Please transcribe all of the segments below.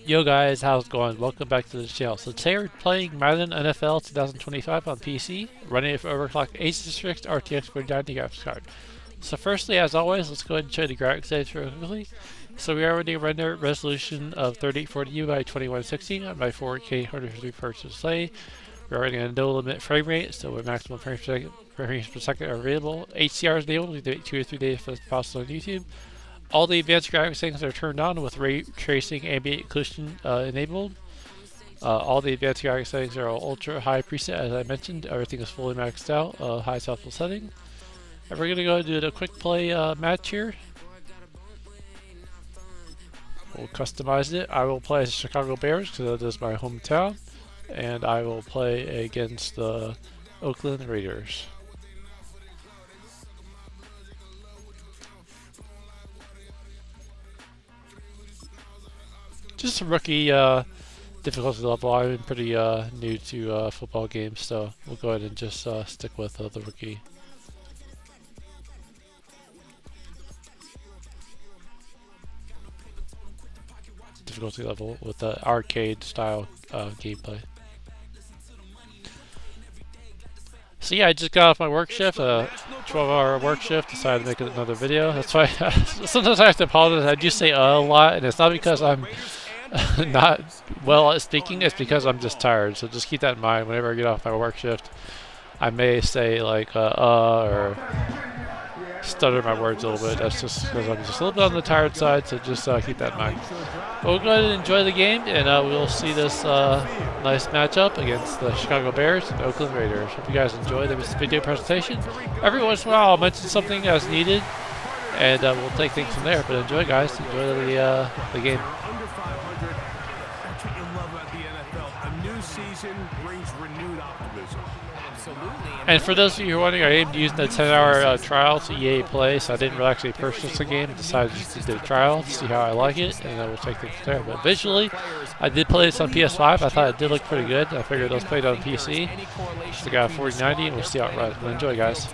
Yo guys, how's it going? Welcome back to the channel. So today we're playing Madden NFL 2025 on PC, running it for overclocked Asus Strix RTX 4090 graphics card. So firstly, as always, let's go ahead and show you the graphics settings real quickly. So we are running a render resolution of 3840 by 2160 on my 4K 150 Hz display. We're running a no limit frame rate, so with maximum frames per second are available. HDR is enabled. We do 2 or 3 days if possible on YouTube. All the advanced graphics settings are turned on with ray tracing ambient occlusion enabled. All the advanced graphics settings are ultra high preset, as I mentioned. Everything is fully maxed out, highest output setting. And we're going to go and do a quick play match here. We'll customize it. I will play as the Chicago Bears because that is my hometown. And I will play against the Oakland Raiders. Just a rookie difficulty level. I'm pretty new to football games, so we'll go ahead and just stick with the rookie. Difficulty level with the arcade style gameplay. So yeah, I just got off my work shift, 12-hour work shift, decided to make another video. That's why sometimes I have to apologize. I do say a lot, and it's not because I'm not well at speaking, it's because I'm just tired. So just keep that in mind whenever I get off my work shift. I may say like or stutter my words a little bit. That's just because I'm just a little bit on the tired side, so just keep that in mind. But we'll go ahead and enjoy the game, and we'll see this nice matchup against the Chicago Bears and Oakland Raiders. Hope you guys enjoy this video presentation. Every once in a while I'll mention something as needed, and we'll take things from there. But enjoy, guys. Enjoy the game. And for those of you who are wondering, I am using the 10-hour trial to EA Play, so I didn't really actually purchase the game. I decided just to do a trial to see how I like it, and then we'll take things from there. But visually, I did play this on PS5. I thought it did look pretty good. I figured let's play it on PC. Just got a 4090, and we'll see how it runs. But enjoy, guys.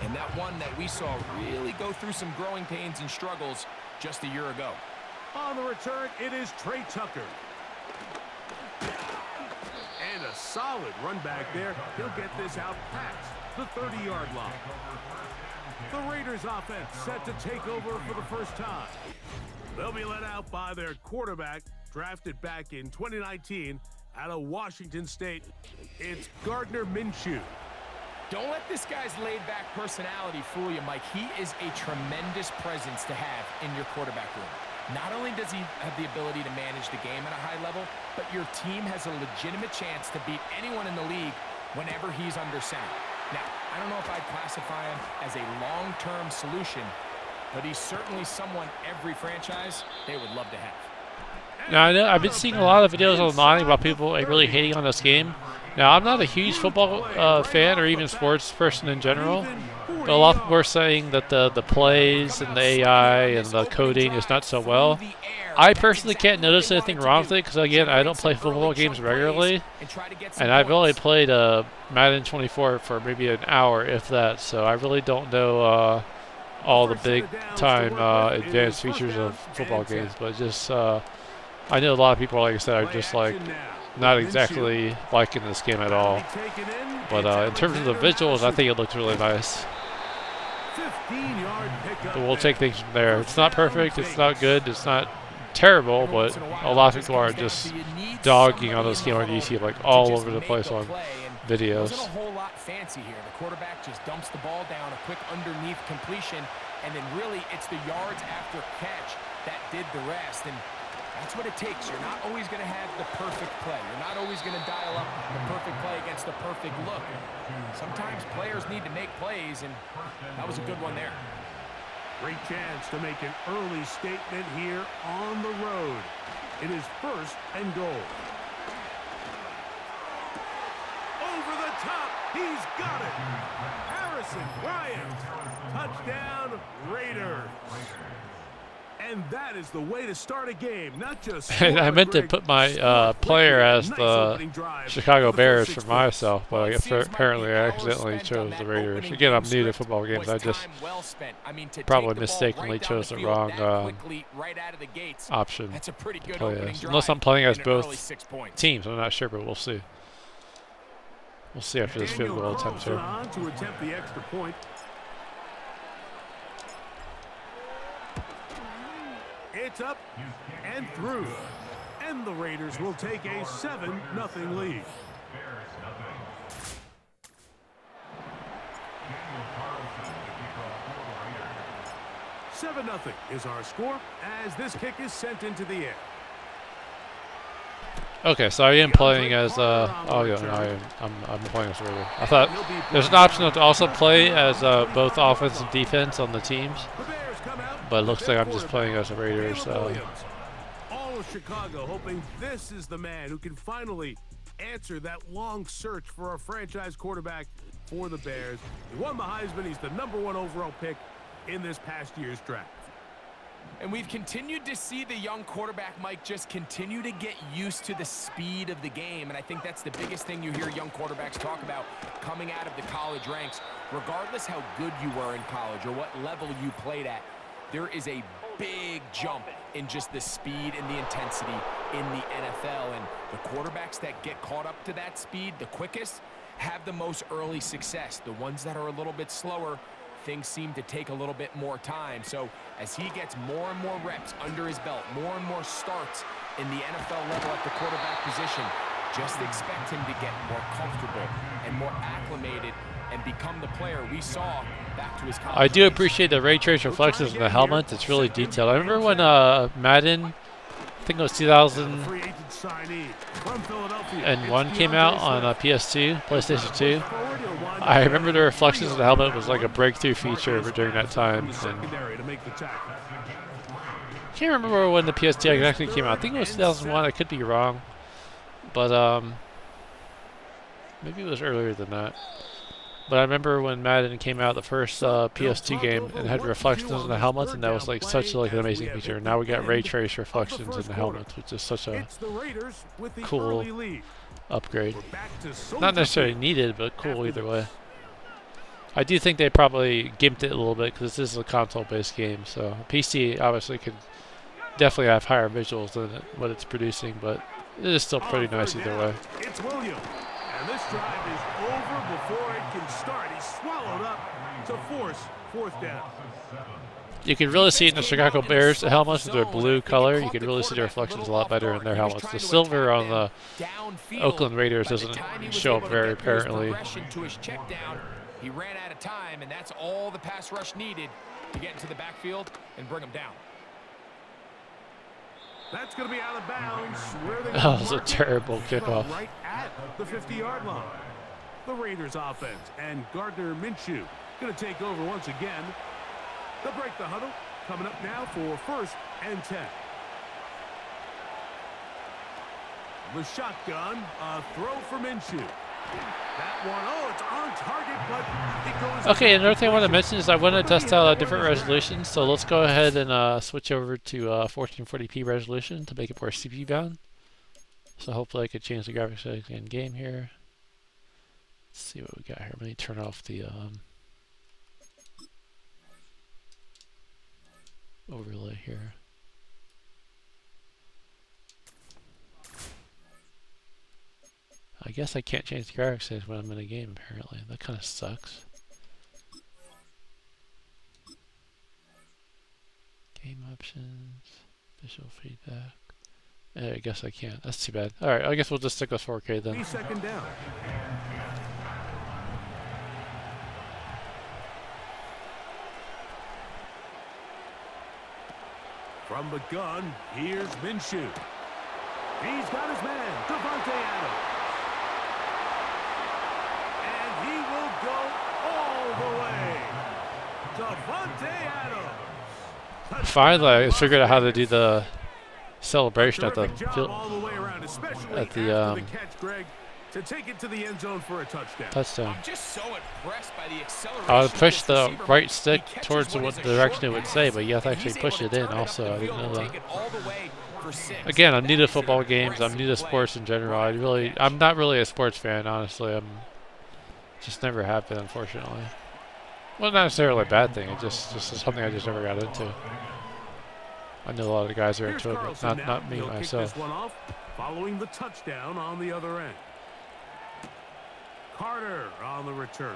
And that one that we saw really go through some growing pains and struggles just a year ago. On the return, it is Trey Tucker. And a solid run back there. He'll get this out past the 30-yard line. The Raiders offense set to take over for the first time. They'll be led out by their quarterback, drafted back in 2019 out of Washington State. It's Gardner Minshew. Don't let this guy's laid-back personality fool you, Mike. He is a tremendous presence to have in your quarterback room. Not only does he have the ability to manage the game at a high level, but your team has a legitimate chance to beat anyone in the league whenever he's under center. Now, I don't know if I'd classify him as a long-term solution, but he's certainly someone every franchise they would love to have. Now, I know I've been seeing a lot of videos online about people really hating on this game. Now, I'm not a huge football fan or even sports person in general, but a lot of people are saying that the plays and the AI and the coding is not so well. I personally can't notice anything wrong with it because, again, I don't play football games regularly, and I've only played Madden 24 for maybe an hour, if that, so I really don't know all the big-time advanced features of football games, but just I know a lot of people, like I said, are just like not exactly liking this game at all. But in terms of the visuals, I think it looks really nice. But we'll take things from there. It's not perfect, it's not good, it's not terrible, but a lot of people are just dogging on this game on YouTube, like all over the place on videos. Wasn't a whole lot fancy here. The quarterback just dumps the ball down, a quick underneath completion, and then really it's the yards after catch that did the rest. And that's what it takes. You're not always going to have the perfect play. You're not always going to dial up the perfect play against the perfect look. Sometimes players need to make plays, and that was a good one there. Great chance to make an early statement here on the road. It is 1st and goal. Over the top. He's got it. Harrison Bryant. Touchdown, Raiders. And that is the way to start a game, not just I meant to put my player as the Chicago Bears for myself, but apparently I accidentally chose the Raiders. Again, I'm new to football games. I just probably mistakenly chose the wrong option to play as. Unless I'm playing as both teams, I'm not sure, but we'll see. We'll see after this field goal attempt here. To attempt the extra point. It's up and through. And the Raiders will take a 7-0 lead. $7-0 is our score as this kick is sent into the air. Okay, so I am playing as oh yeah, no, I'm playing as Raider. I thought there's an option to also play as both offense and defense on the teams, but it looks like I'm just playing as a Raider. So all of Chicago hoping this is the man who can finally answer that long search for a franchise quarterback for the Bears. He won the Heisman. He's the #1 overall pick in this past year's draft. And we've continued to see the young quarterback, Mike, just continue to get used to the speed of the game. And I think that's the biggest thing you hear young quarterbacks talk about coming out of the college ranks. Regardless how good you were in college or what level you played at, there is a big jump in just the speed and the intensity in the NFL. And the quarterbacks that get caught up to that speed the quickest have the most early success. The ones that are a little bit slower, things seem to take a little bit more time. So as he gets more and more reps under his belt, more and more starts in the NFL level at the quarterback position, just expect him to get more comfortable and more acclimated and become the player we saw back to his college. I do appreciate the ray trace reflections in the helmet. It's really detailed. I remember when Madden, I think it was 2001 came out on PS2, PlayStation 2. I remember the reflections of the helmet was like a breakthrough feature during that time. And I can't remember when the PS2 actually came out. I think it was 2001. I could be wrong, but maybe it was earlier than that. But I remember when Madden came out, the first PS2 game, and had reflections in the helmet, and that was like such like an amazing feature. Now we got ray trace reflections in the helmet, which is such a cool upgrade. Not necessarily needed, but cool either way. I do think they probably gimped it a little bit because this is a console-based game, so PC obviously could definitely have higher visuals than what it's producing, but it is still pretty nice either way. It's Williams, and this drive is over before it can start. He's swallowed up to force 4th down. You can really see it in the Chicago Bears helmets with their blue color. You can really see the reflections a lot better in their helmets. The silver on the Oakland Raiders doesn't show up very apparently. He ran out of time, and that's all the pass rush needed to get into the backfield and bring him down. That's going to be out of bounds. That was a terrible kickoff. Right at the 50-yard line. The Raiders offense and Gardner Minshew going to take over once again. They'll break the huddle. Coming up now for 1st and 10. The shotgun, a throw for Minshew. That one, oh, it's on target, but it goes. Okay, another thing I want to mention is I want to test out a different resolution. So let's go ahead and switch over to 1440p resolution to make it more CPU bound. So hopefully I could change the graphics settings in game here. Let's see what we got here. Let me turn off the overlay here. I guess I can't change the graphics settings when I'm in a game, apparently. That kind of sucks. Game options, visual feedback. I guess I can't. That's too bad. Alright, I guess we'll just stick with 4K then. 2nd down. From the gun, here's Minshew. He's got his man, Davante Adams. And he will go all the way. Davante Adams. Finally, I figured out how to do the celebration at the Terrific job all the way around, especially after the catch, Greg. to take it to the end zone for a touchdown. Touchdown. I'm just so impressed by the acceleration. I would push of the this receiver, right but stick he catches towards what what is a direction it short would say, pass, but you have to and actually he's push able it to in turn it up also. the I didn't field know and that. take it all the way for 6. Again, I'm new to That is an football games. I'm new to impressive sports in general. I'm not really a sports fan, honestly. I'm just never have been, unfortunately. Well, not necessarily a bad thing. It just is something I just never got into. I know a lot of the guys are into it, but not me myself. This one off, following the touchdown on the other end. Carter on the return.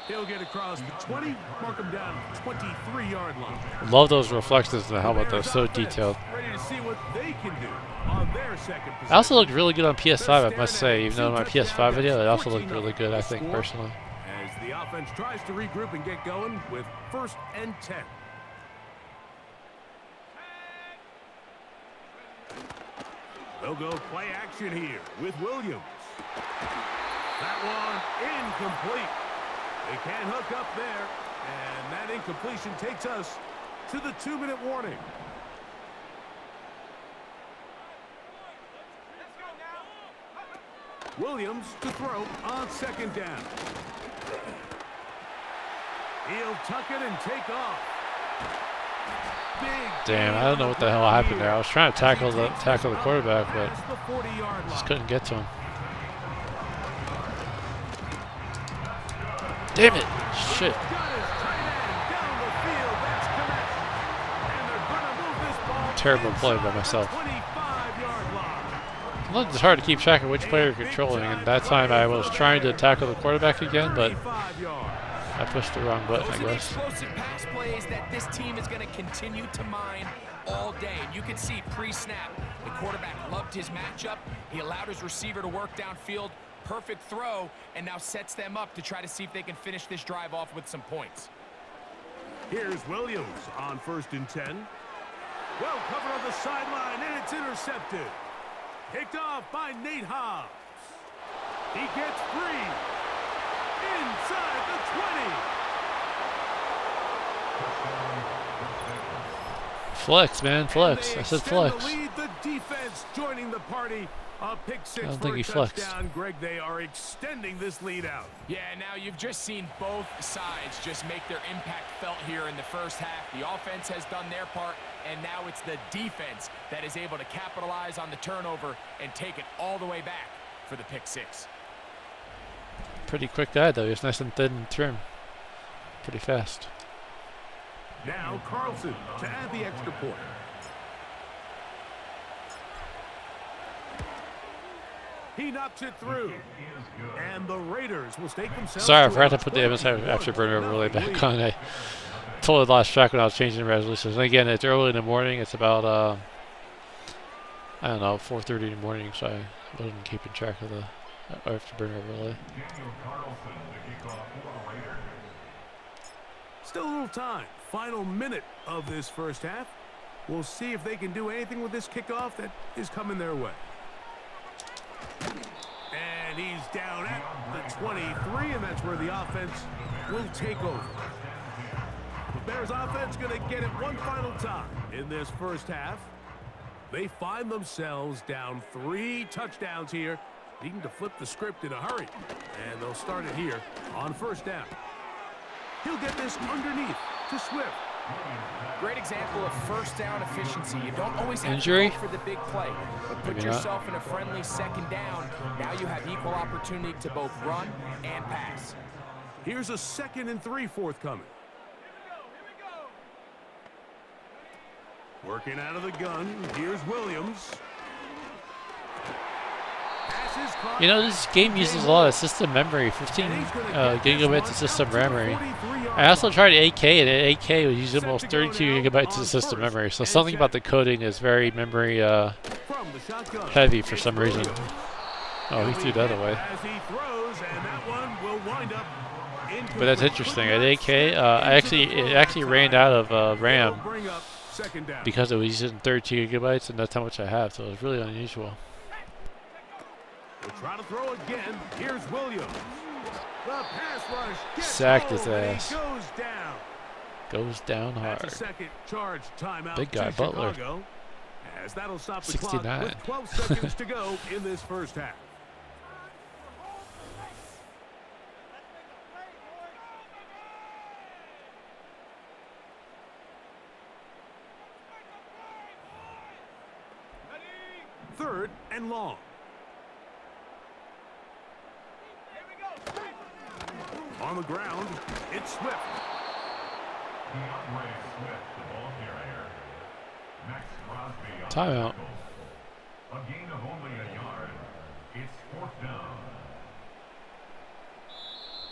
He'll get across the 20, mark him down 23-yard line. Love those reflections in the helmet. They're so detailed. Ready to see what they can do on their second possession. I also looked really good on PS5, I must say. Even though in my PS5 video, it also looked really good, I think, personally. As the offense tries to regroup and get going with 1st and 10. They'll go play action here with Williams. That one incomplete. They can't hook up there, and that incompletion takes us to the 2-minute warning. Williams to throw on 2nd down. He'll tuck it and take off. Damn, I don't know what the hell happened there. I was trying to tackle the quarterback, but just couldn't get to him. Damn it! Shit. Terrible play by myself. It's hard to keep track of which player you're controlling, and that time I was trying to tackle the quarterback again, but I pushed the wrong button, I guess. Explosive pass plays that this team is going to continue to mine all day. And you can see pre-snap, the quarterback loved his matchup. He allowed his receiver to work downfield. Perfect throw, and now sets them up to try to see if they can finish this drive off with some points. Here's Williams on 1st and 10. Well covered on the sideline, and it's intercepted. Picked off by Nate Hobbs. He gets free. Inside the 20. Flex, man, flex. I said flex. Lead, the defense joining the party. A pick 6 I don't for think a he flexed. touchdown. Greg, they are extending this lead out. Yeah, now you've just seen both sides just make their impact felt here in the first half. The offense has done their part, and now it's the defense that is able to capitalize on the turnover and take it all the way back for the pick 6. Pretty quick guy, though. He's nice and thin and trim. Pretty fast. Now Carlson to add the extra point. He knocks it through. And the Raiders will stake themselves. Sorry, I forgot to put the MSI afterburner overlay back on. I totally lost track when I was changing resolutions. And again, it's early in the morning. It's about, I don't know, 4:30 in the morning, so I wasn't keeping track of the afterburner overlay. Still a little time. Final minute of this first half. We'll see if they can do anything with this kickoff that is coming their way. And he's down at the 23, and that's where the offense will take over. The Bears offense going to get it one final time in this first half. They find themselves down 3 touchdowns here, needing to flip the script in a hurry. And they'll start it here on 1st down. He'll get this underneath to Swift. Great example of 1st down efficiency. You don't always have Injury? to go for the big play, but put Maybe yourself in a friendly 2nd down. Now you have equal opportunity to both run and pass. Here's a 2nd and 3 forthcoming. Working out of the gun. Here's Williams. You know, this game uses a lot of system memory, 15 gigabytes of system memory. I also tried 8K, and 8K was using almost 32 gigabytes of system memory. So something about the coding is very memory heavy for some reason. Oh, he threw that away. But that's interesting. At 8K, it actually ran out of RAM because it was using 32 gigabytes, and that's how much I have. So it was really unusual. We'll try to throw again. Here's Williams. The pass rush gets sacked his home, ass. Goes down. Goes down hard. That's a 2nd charge timeout. Big guy, Butler. Chicago. as that'll stop the clock 69. with 12 seconds to go in this first half. Third and long. On the ground, it's Swift. Timeout. A gain of only a yard. It's fourth down.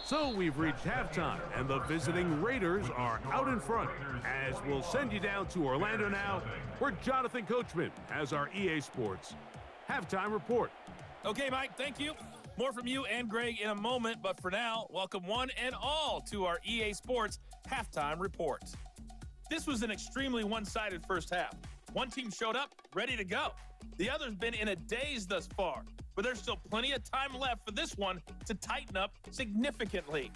So we've reached halftime, and the visiting Raiders are out in front. As we'll send you down to Orlando now, where Jonathan Coachman has our EA Sports halftime report. Okay, Mike, thank you. More from you and Greg in a moment, but for now, welcome one and all to our EA Sports halftime report. This was an extremely one-sided first half. One team showed up, ready to go. The other's been in a daze thus far, but there's still plenty of time left for this one to tighten up significantly.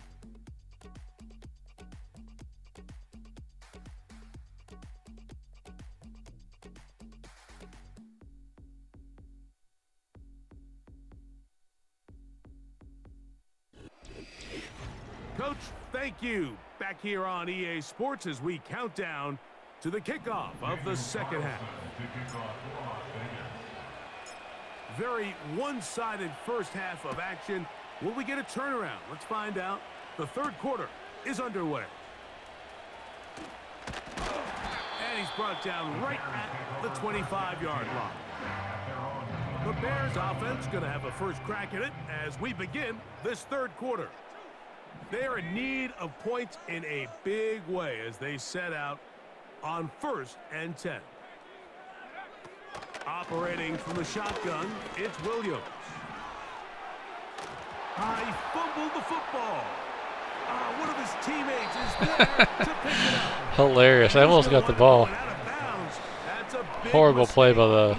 Coach, thank you. Back here on EA Sports as we count down to the kickoff of the second half. Very one-sided first half of action. Will we get a turnaround? Let's find out. The third quarter is underway. And he's brought down right at the 25-yard line. The Bears offense going to have a first crack at it as we begin this third quarter. They are in need of points in a big way as they set out on 1st and 10. Operating from the shotgun, it's Williams. He fumbled the football. One of his teammates is there to pick it up. Hilarious. I almost got the ball. Horrible play by the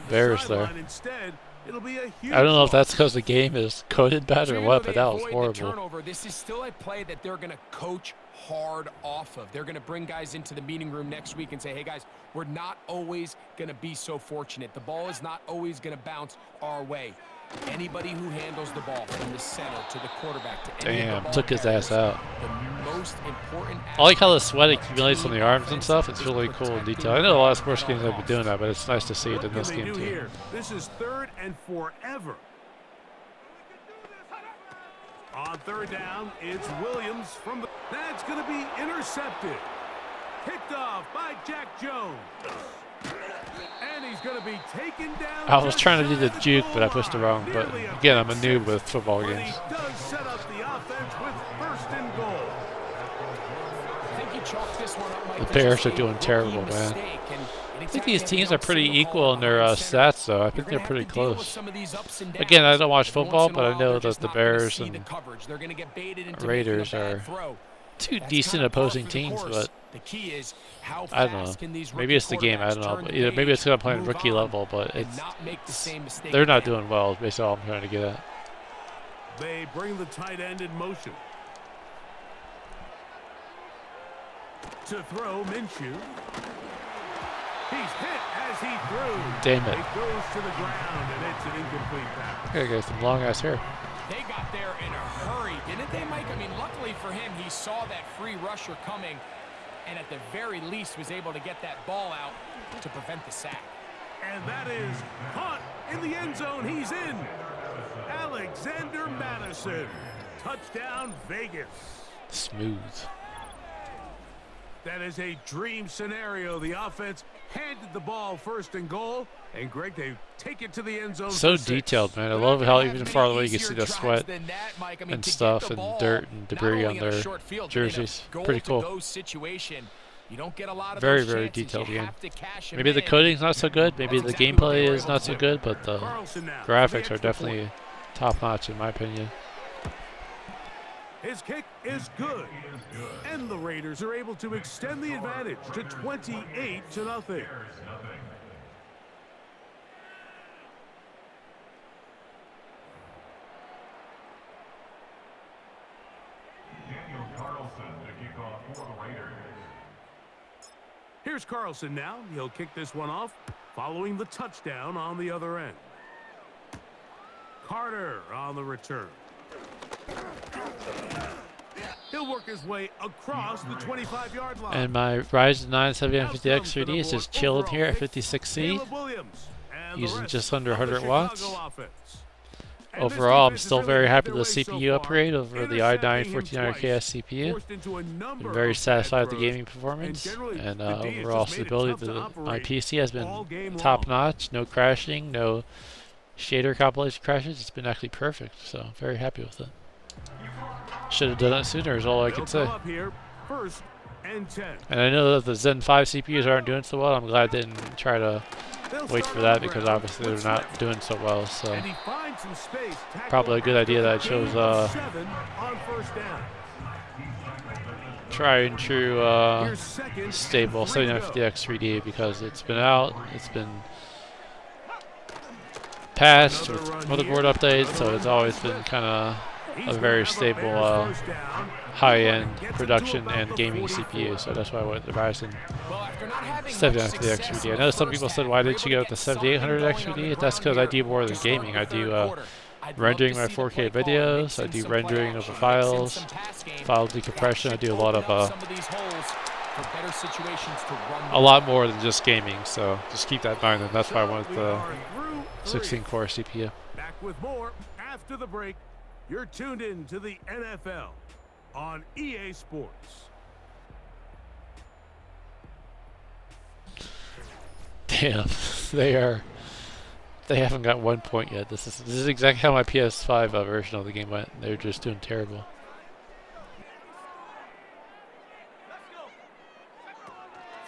Bears there. Instead, it'll be a huge I don't know if that's because the game is coded bad or what, but that was horrible. Turnover, this is still a play that they're going to coach hard off of. They're going to bring guys into the meeting room next week and say, hey, guys, we're not always going to be so fortunate. The ball is not always going to bounce our way. Anybody who handles the ball from the center to the quarterback to any of the ball Took his ass out. The most important I like how the sweat accumulates on the arms and stuff. It's really cool in detail. I know a lot of sports games have been doing that, but it's nice to see it in this game too. This is 3rd and forever. On 3rd down, it's Williams from the... That's going to be intercepted. Picked off by Jack Jones. And he's going to be taken down. I was trying to do the juke, but I pushed the wrong button. Again, I'm a noob with football games. He does set up the offense with 1st and goal. I think he chalked this one up, Mike, The Bears are doing terrible, man. I think these teams are pretty equal in their stats, though. I think they're pretty close. Again, I don't watch football, but I know that the Bears and Raiders are two decent opposing teams, but I don't know. Maybe it's the game. I don't know. But either maybe it's going to play at rookie level, but they're not doing well. Is basically all I'm trying to get at. They bring the tight end in motion. To throw, Minshew. He's hit as he threw. Damn it. It goes to the ground, and it's an incomplete pass. Okay, guys, some long ass hair. They got there in a hurry, didn't they, Mike? I mean, luckily for him, he saw that free rusher coming, and at the very least was able to get that ball out to prevent the sack. And that is caught in the end zone. He's in. Alexander Madison. Touchdown, Vegas. Smooth. That is a dream scenario. The offense handed the ball 1st and goal. And, Greg, they take it to the end zone. So detailed, man. I love how even far away you can see the sweat and stuff and dirt and debris on their jerseys. Pretty cool. Very, very detailed game. Maybe the coding's not so good. Maybe the gameplay is not so good, but the graphics are definitely top-notch in my opinion. His kick is good. And the Raiders are able to extend the advantage to 28-0. Here's Carlson now. He'll kick this one off, following the touchdown on the other end. Carter on the return. He'll work his way across the 25-yard line. And my Ryzen 9 7950X 3D is just chilling here at 56C, using just under 100 watts. Overall, I'm still very happy with the CPU upgrade over the i9 14900KS CPU. I'm very satisfied with the gaming performance, and overall stability of my PC has been top-notch. No crashing, no shader compilation crashes. It's been actually perfect, so very happy with it. Should have done it sooner is all I can say. And I know that the Zen 5 CPUs aren't doing so well. I'm glad they didn't try to wait for that, because obviously they're not doing so well. So probably a good idea that I chose try and true stable 7950X 3D, because it's been out, it's been patched with motherboard updates, so it's always been kind of a very stable high-end production and gaming CPU, so that's why I went with the Ryzen 7950X 3D. I know some people said, why didn't you go with the 7800X 3D? That's because I do more than gaming. I do rendering my 4K videos, I do rendering of the files, file decompression, I do a lot of a lot more than just gaming, so just keep that in mind, and that's why I went with the 16-core CPU. Back with more after the break. You're tuned in to the NFL on EA Sports. Damn, they haven't got 1 point yet. This is exactly how my PS5 version of the game went. They're just doing terrible.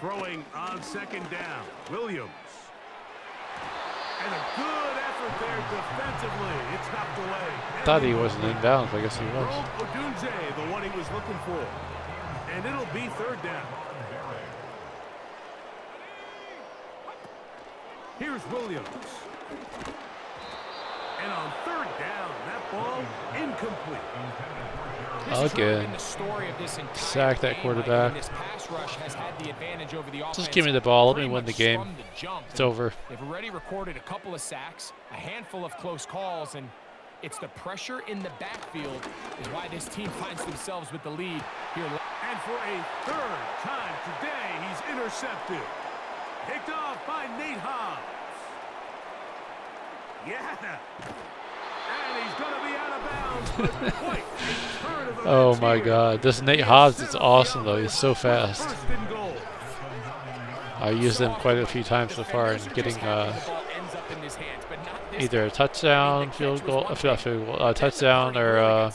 Throwing on second down, Williams. And a good effort there defensively. It's knocked away. Thought he wasn't in bounds. I guess he was. Odunze, the one he was looking for. And it'll be third down. Here's Williams. And on third down, that ball incomplete. Okay. Sack that quarterback. Just give me the ball. Let me win the game. It's over. They've already recorded a couple of sacks, a handful of close calls, and it's the pressure in the backfield is why this team finds themselves with the lead here. And for a third time today, he's intercepted. Picked off by Nate Hobbs. Yeah. And he's going to be out of bounds, but quite a turn of the oh my God. This Nate Hobbs is awesome, though. He's so fast. I used him quite a few times so far in getting either a touchdown, field goal, touchdown, or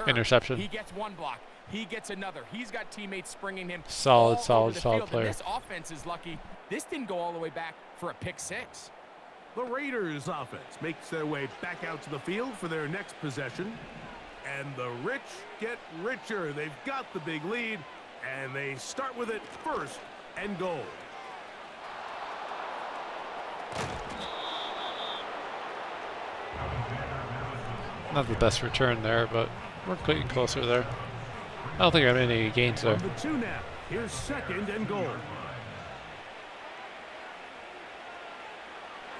interception. He gets one block. He gets another. He's got teammates springing him. Solid player. This offense is lucky. This didn't go all the way back for a pick six. The Raiders offense makes their way back out to the field for their next possession. And the rich get richer. They've got the big lead, and they start with it first and goal. Not the best return there, but we're getting closer there. I don't think I have any gains there. The two now. Here's second and goal.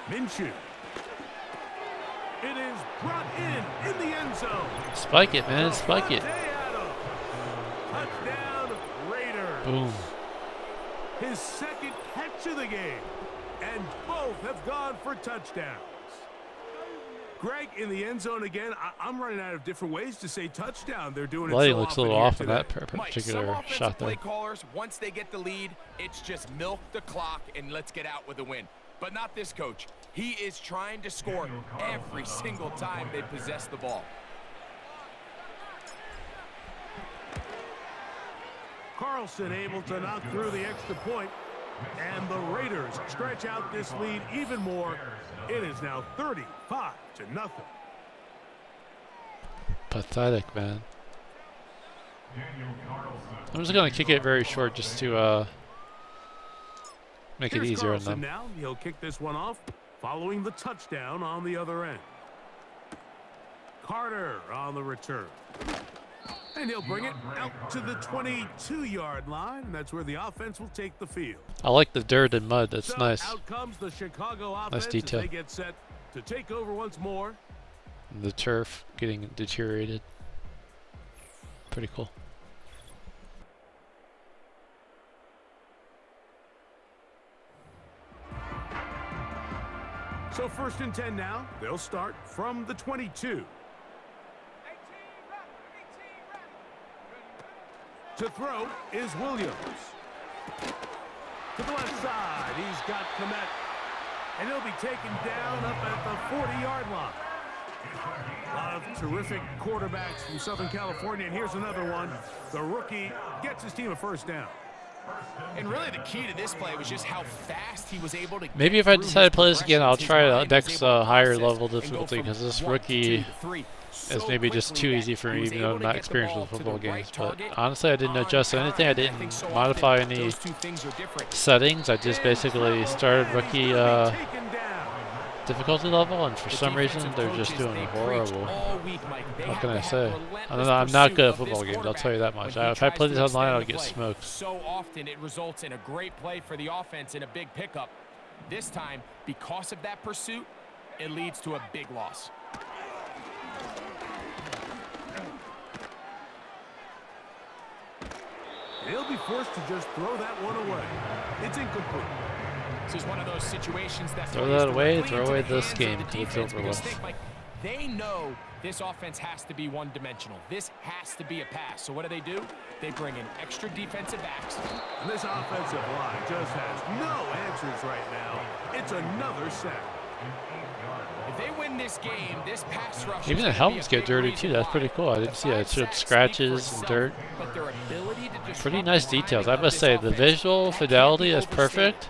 Minshew. It is brought in the end zone. Spike it, man. Spike it. Touchdown, Raiders. Boom. His second catch of the game. And both have gone for touchdowns. Greg, in the end zone again, I'm running out of different ways to say touchdown. They're doing it so Lighting looks a little off in that Mike, particular shot there. Play callers, once they get the lead, it's just milk the clock and let's get out with a win. But not this coach. He is trying to score every single time they possess the ball. Carlson able to knock through the extra point, and the Raiders stretch out this lead even more. It is now 35-0. Pathetic, man. I'm just gonna kick it very short just to make it easier on them. Now he'll kick this one off, following the touchdown on the other end. Carter on the return. And he'll bring it out to the 22-yard line, and that's where the offense will take the field. I like the dirt and mud. That's So nice. out comes the Chicago offense Nice detail. as they get set to take over once more. The turf getting deteriorated. Pretty cool. So 1st and 10 now. They'll start from the 22. To throw is Williams. To the left side, he's got Komet. And he'll be taken down up at the 40-yard line. A lot of terrific quarterbacks from Southern California. And here's another one. The rookie gets his team a 1st down. And really the key to this play was just how fast he was able to Maybe if I decide to play this again, I'll try next higher level difficulty, because this rookie is maybe just too easy for me, even though I'm not experienced with football games. But honestly, I didn't adjust anything. I didn't modify any settings. I just basically started rookie difficulty level, and for some reason they're just doing horrible. What can I say? I'm not good at football games, I'll tell you that much. If I play this online, I'll get smoked. So often it results in a great play for the offense and a big pickup. This time, because of that pursuit, it leads to a big loss. They'll be forced to just throw that one away. It's incomplete. This is one of those situations that throw that away, throw away this game because it's over with. They know this offense has to be one-dimensional. This has to be a pass. So what do? They bring in extra defensive backs. And this offensive line just has no answers right now. It's another sack. If they win this game, this pass rush. Even the helmets get dirty too. That's pretty cool. I didn't see that. It showed scratches and dirt. Pretty nice details. I must say, the visual fidelity is perfect.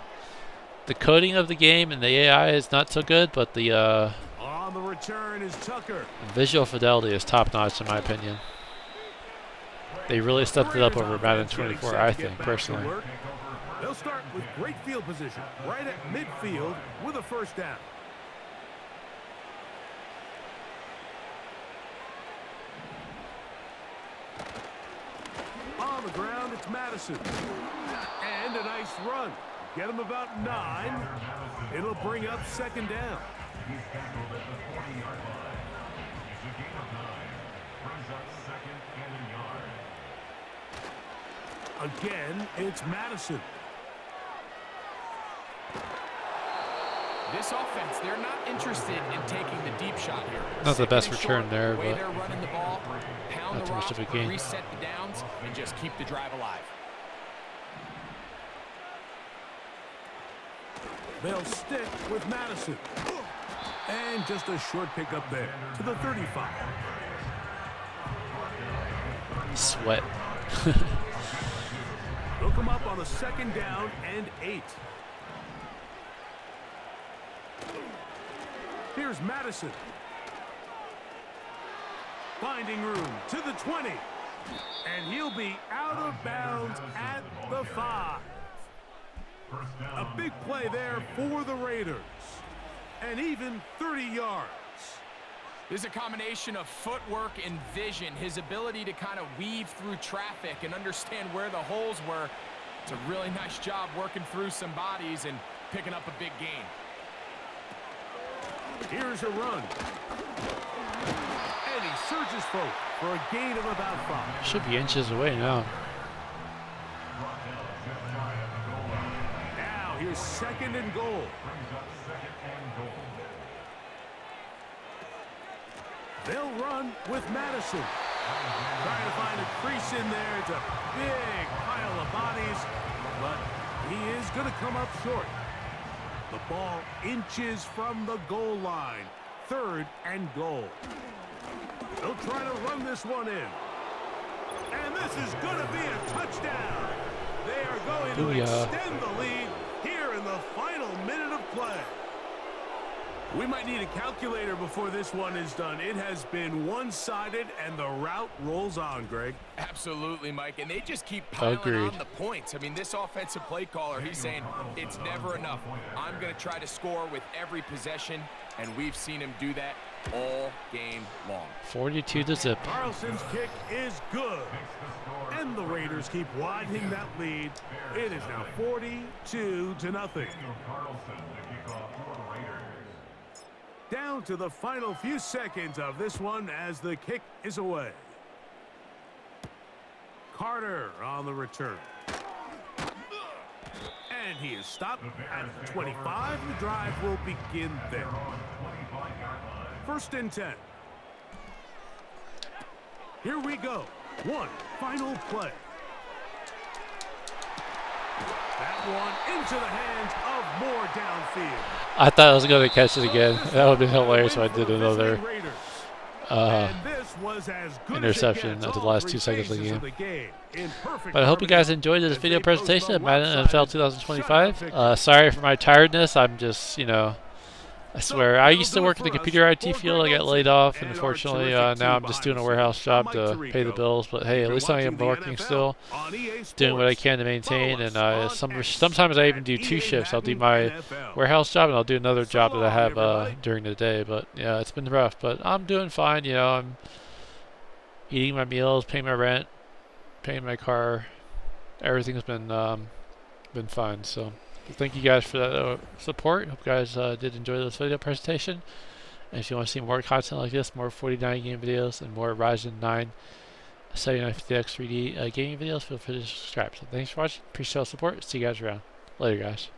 The coding of the game and the AI is not so good, but the on the return is Tucker. Visual fidelity is top notch in my opinion. They really stepped it up over Madden 24, I think, personally. They'll start with great field position, right at midfield with a 1st down. On the ground, it's Madison. And a nice run. Get him about 9. It'll bring up 2nd down. Again, it's Madison. This offense, they're not interested in taking the deep shot here. Not the best return there, but they're running the ball, pound not the too much of a gain. Reset the downs, and just keep the drive alive. They'll stick with Madison. And just a short pickup there to the 35. Sweat. They'll come up on a 2nd down and 8. Here's Madison. Finding room to the 20. And he'll be out of bounds at the 5. A big play there for the Raiders. And even 30 yards. This is a combination of footwork and vision. His ability to kind of weave through traffic and understand where the holes were. It's a really nice job working through some bodies and picking up a big gain. Here's a run. And he surges forward for a gain of about 5. Should be inches away now. Now here's 2nd and goal. They'll run with Madison. Trying to find a crease in there. It's a big pile of bodies, but he is going to come up short. The ball inches from the goal line. 3rd and goal. They'll try to run this one in. And this is going to be a touchdown. They are going to extend the lead here in the final minute of play. We might need a calculator before this one is done. It has been one-sided, and the route rolls on, Greg. Absolutely, Mike, and they just keep piling Agreed. on the points. I mean, this offensive play caller, he's saying it's never enough. I'm going to try to score with every possession, and we've seen him do that all game long. 42 to zip. Carlson's kick is good. And the Raiders keep widening that lead. It is now 42 to nothing. Down to the final few seconds of this one as the kick is away. Carter on the return. And he is stopped at the 25. The drive will begin there. 1st and 10. Here we go. One final play. That one into the hands of Moore downfield. I thought I was going to catch it again. That would have been hilarious if I did another interception at the last 2 seconds of the game. But I hope you guys enjoyed this video presentation of Madden NFL 2025. Sorry for my tiredness. I'm just, you know, I swear, I used to work in the computer IT field. I got laid off, and unfortunately, now I'm just doing a warehouse job to pay the bills. But hey, at least I am working still, doing what I can to maintain. And sometimes I even do 2 shifts. I'll do my warehouse job, and I'll do another job that I have during the day. But yeah, it's been rough. But I'm doing fine. You know, I'm eating my meals, paying my rent, paying my car. Everything's been fine. So. Thank you guys for that support. Hope you guys did enjoy this video presentation. And if you want to see more content like this, more 49 game videos, and more Ryzen 9 7950X 3D gaming videos, feel free to subscribe. So thanks for watching. Appreciate all the support. See you guys around. Later, guys.